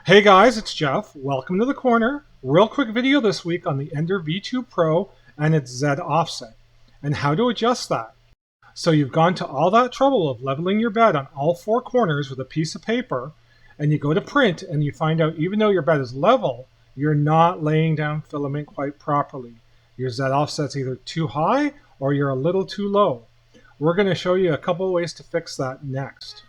Hey guys, it's Jeff. Welcome to the corner. Real quick video this week on the Ender V2 Pro and its Z offset and how to adjust that. So you've gone to all that trouble of leveling your bed on all four corners with a piece of paper, and you go to print and you find out even though your bed is level, you're not laying down filament quite properly. Your Z offset's either too high or you're a little too low. We're going to show you a couple of ways to fix that next.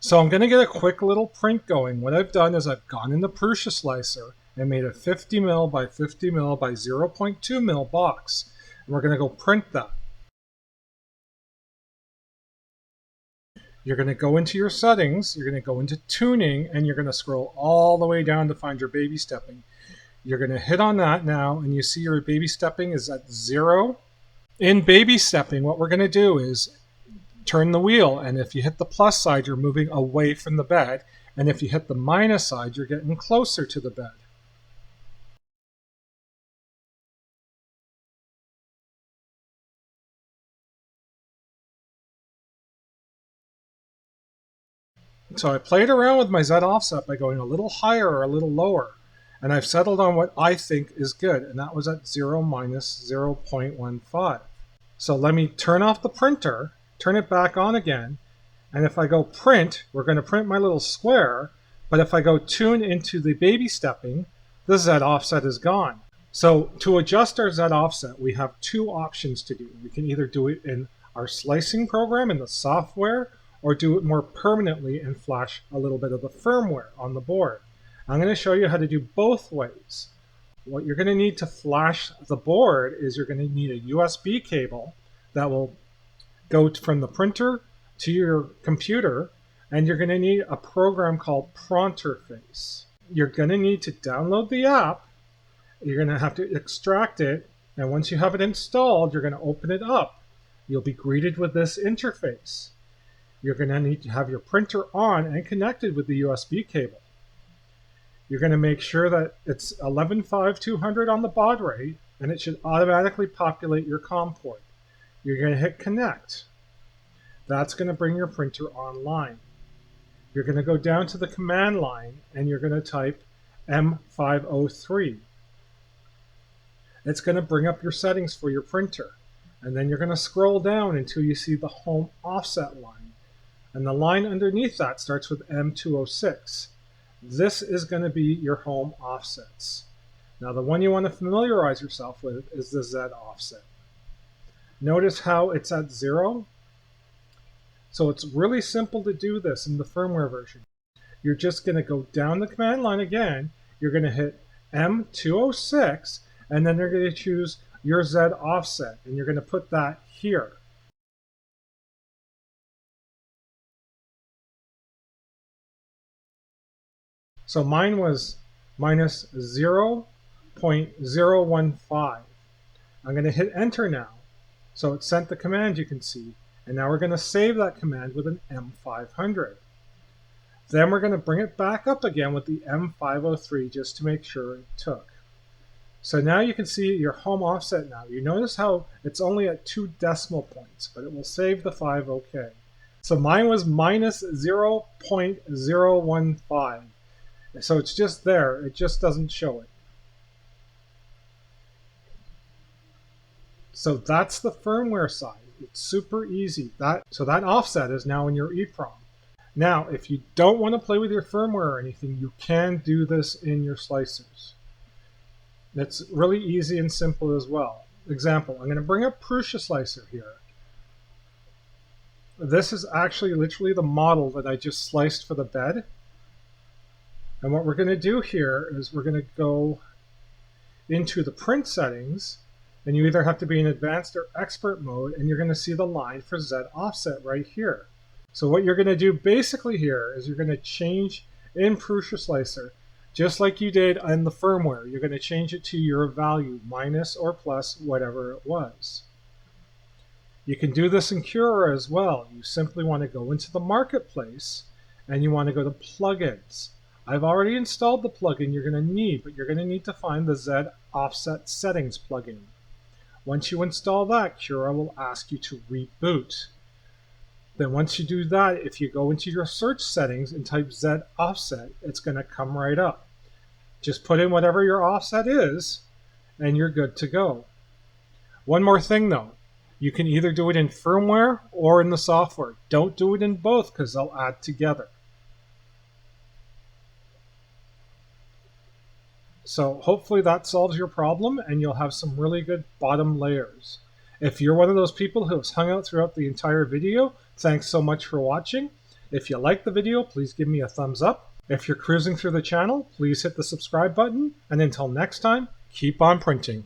So I'm going to get a quick little print going. What I've done is I've gone in the Prusa slicer and made a 50 mil by 50 mil by 0.2 mil box. And we're going to go print that. You're going to go into your settings, you're going to go into tuning, and you're going to scroll all the way down to find your baby stepping. You're going to hit on that now, and you see your baby stepping is at 0. In baby stepping, what we're going to do is turn the wheel, and if you hit the plus side, you're moving away from the bed, and if you hit the minus side, you're getting closer to the bed. So I played around with my Z offset by going a little higher or a little lower, and I've settled on what I think is good, and that was at 0 minus 0.15. So let me turn off the printer, turn it back on again, and if I go print, we're going to print my little square, but if I go tune into the baby stepping, the Z offset is gone. So to adjust our Z offset, we have two options to do. We can either do it in our slicing program in the software, or do it more permanently and flash a little bit of the firmware on the board. I'm going to show you how to do both ways. What you're going to need to flash the board is you're going to need a USB cable that will go from the printer to your computer, and you're going to need a program called Pronterface. You're going to need to download the app, you're going to have to extract it, and once you have it installed, you're going to open it up. You'll be greeted with this interface. You're going to need to have your printer on and connected with the USB cable. You're going to make sure that it's 115200 on the baud rate, and it should automatically populate your COM port. You're going to hit connect. That's going to bring your printer online. You're going to go down to the command line and you're going to type M503. It's going to bring up your settings for your printer. And then you're going to scroll down until you see the home offset line. And the line underneath that starts with M206. This is going to be your home offsets. Now the one you want to familiarize yourself with is the Z offset. Notice how it's at 0. So it's really simple to do this in the firmware version. You're just going to go down the command line again. You're going to hit M206, and then you're going to choose your Z offset, and you're going to put that here. So mine was minus 0.015. I'm going to hit enter now. So it sent the command, you can see. And now we're going to save that command with an M500. Then we're going to bring it back up again with the M503 just to make sure it took. So now you can see your home offset now. You notice how it's only at 2 decimal points, but it will save the 5 OK. So mine was minus 0.015. So it's just there. It just doesn't show it. So that's the firmware side. It's super easy. So that offset is now in your EEPROM. Now, if you don't want to play with your firmware or anything, you can do this in your slicers. It's really easy and simple as well. Example, I'm going to bring up Prusa slicer here. This is actually literally the model that I just sliced for the bed. And what we're going to do here is we're going to go into the print settings, and you either have to be in advanced or expert mode, and you're going to see the line for Z offset right here. So what you're going to do basically here is you're going to change in Prusa slicer, just like you did in the firmware. You're going to change it to your value, minus or plus whatever it was. You can do this in Cura as well. You simply want to go into the marketplace and you want to go to plugins. I've already installed the plugin you're going to need, but you're going to need to find the Z offset settings plugin. Once you install that, Cura will ask you to reboot. Then once you do that, if you go into your search settings and type Z offset, it's going to come right up. Just put in whatever your offset is, and you're good to go. One more thing though, you can either do it in firmware or in the software. Don't do it in both because they'll add together. So hopefully that solves your problem and you'll have some really good bottom layers. If you're one of those people who has hung out throughout the entire video, thanks so much for watching. If you liked the video, please give me a thumbs up. If you're cruising through the channel, please hit the subscribe button. And until next time, keep on printing.